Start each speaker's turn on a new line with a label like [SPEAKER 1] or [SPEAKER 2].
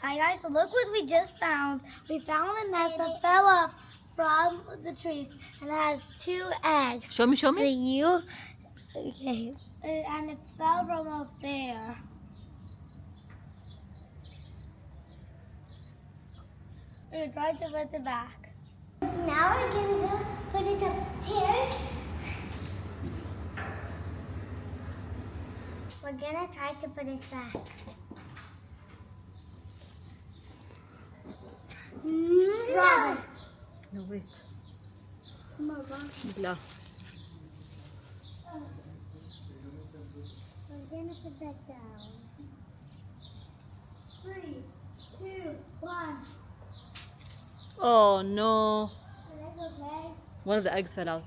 [SPEAKER 1] Hi guys, so look what we just found. We found a nest that fell off from the trees and it has 2 eggs.
[SPEAKER 2] Show me.
[SPEAKER 1] So you, okay, and it fell from up there. We're trying to put it back.
[SPEAKER 3] Now we're gonna go put it upstairs. We're gonna try to put it back.
[SPEAKER 1] Robert.
[SPEAKER 2] No, wait.
[SPEAKER 3] Mama.
[SPEAKER 2] Bismillah.
[SPEAKER 3] We're gonna put that down.
[SPEAKER 1] 3, 2, 1.
[SPEAKER 2] Oh no.
[SPEAKER 1] That's okay.
[SPEAKER 2] One of the eggs fell out.